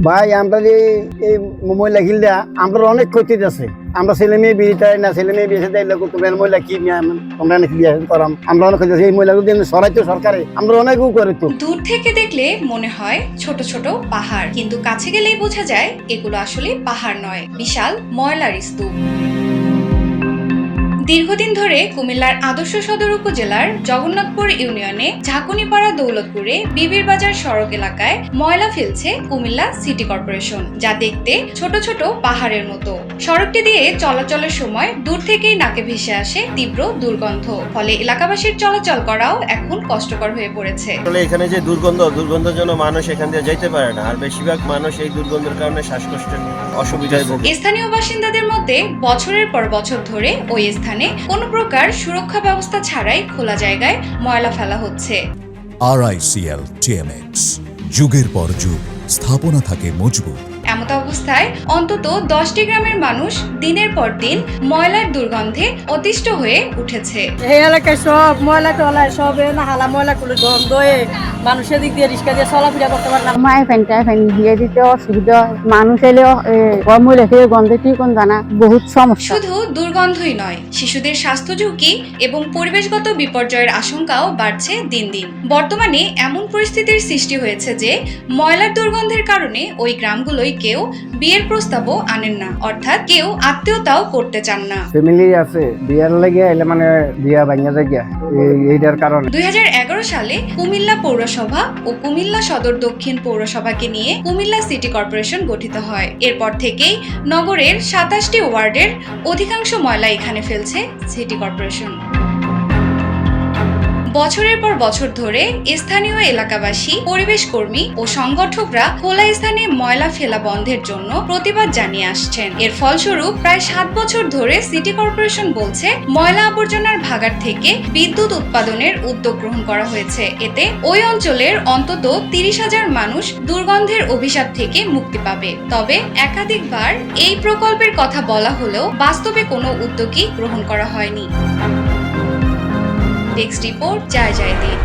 ভাই আমরা যে এই মহিলা গিলটা আমরা অনেক ক্ষতি আছে। আমরা ছেলে মেয়ে বিয়ে না ছেলে মেয়ে বিয়ে দেয় লোক তোমার মহিলা কি তোমরা নাকি বিয়ে করাম, আমরা অনেক ক্ষতি আছে। এই মহিলা যদি সরাইতো সরকারে আমরা অনেকও করে তো। দূর থেকে দেখলে মনে হয় ছোট ছোট পাহাড়, কিন্তু কাছে গেলেই বোঝা যায় এগুলো আসলে পাহাড় নয়, বিশাল ময়লার স্তূপ। দীর্ঘদিন ধরে কুমিল্লার আদর্শ সদর উপজেলার জগন্নাথপুর ইউনিয়নে ঝাঁকুনিপাড়া দৌলতপুরে বিবির বাজার সড়ক এলাকায় ময়লা ফেলছে কুমিল্লা সিটি কর্পোরেশন, যা দেখতে ছোট ছোট পাহাড়ের মতো। সড়কটি দিয়ে চলাচলের সময় দূর থেকেই নাকে ভেসে আসে তীব্র দুর্গন্ধ, ফলে এলাকাবাসীর চলাচল করাও এখন কষ্টকর হয়ে পড়েছে। এখানে যে দুর্গন্ধের জন্য মানুষ এখান দিয়ে যাইতে পারে না, আর বেশিরভাগ মানুষ এই দুর্গন্ধের কারণে শ্বাসকষ্টের অসুবিধায় ভোগে। স্থানীয় বাসিন্দাদের মধ্যে বছরের পর বছর ধরে ওই স্থানে কোনো প্রকার সুরক্ষা ব্যবস্থা ছাড়াই খোলা জায়গায় ময়লা ফেলা হচ্ছে। RICL TMX, যুগের পর যুগ স্থাপনা থাকে মজবুত। এমত অবস্থায় অন্তত 10টি গ্রামের মানুষ দিনের পর দিন ময়লার দুর্গন্ধে অতিষ্ঠ হয়ে উঠেছে। এই এলাকায় সব ময়লা টলায় সব নাহালা ময়লা গুলো গন্ধ মানুষের দিক দিয়ে রিক্সা দিয়ে চলাফেরা করতে পারে না। মায়ের ফ্যান দিয়ে দিতে অসুবিধা, মানুষ এলেও ময়লা খেয়ে গন্ধে কি কোন জানা বহুত সমস্যা। শুধু দুর্গন্ধই নয়, শিশুদের স্বাস্থ্য ঝুঁকি এবং পরিবেশগত বিপর্যয়ের আশঙ্কাও বাড়ছে দিন দিন। বর্তমানে এমন পরিস্থিতির সৃষ্টি হয়েছে যে ময়লার দুর্গন্ধের কারণে ওই গ্রামগুলোই কেউ বিয়ের প্রস্তাবও আনেন না, অর্থাৎ কেউ আত্মীয়তাও করতে চান না। ফ্যামিলি আছে বিয়ার লাগে এলে মানে বিয়া ভাঙা যায় এইটার কারণে 2011 সালে কুমিল্লা পৌরসভা ও কুমিল্লা সদর দক্ষিণ পৌরসভাকে নিয়ে কুমিল্লা সিটি কর্পোরেশন গঠিত হয়। এরপর থেকেই নগরের 27টি ওয়ার্ডের অধিকাংশ ময়লা এখানে ফেলছে সিটি কর্পোরেশন। বছরের পর বছর ধরে স্থানীয় এলাকাবাসী, পরিবেশ কর্মী ও সংগঠকরা খোলা স্থানে ময়লা ফেলা বন্ধের জন্য প্রতিবাদ জানিয়ে আসছেন। এর ফলস্বরূপ প্রায় 7 বছর ধরে সিটি কর্পোরেশন বলছে ময়লা আবর্জনার ভাগাড় থেকে বিদ্যুৎ উৎপাদনের উদ্যোগ গ্রহণ করা হয়েছে। এতে ওই অঞ্চলের অন্তত 30,000 মানুষ দুর্গন্ধের অভিশাপ থেকে মুক্তি পাবে। তবে একাধিকবার এই প্রকল্পের কথা বলা হলেও বাস্তবে কোনো উদ্যোগই গ্রহণ করা হয়নি। টেক্সট রিপোর্ট, জয় জয়দীপ।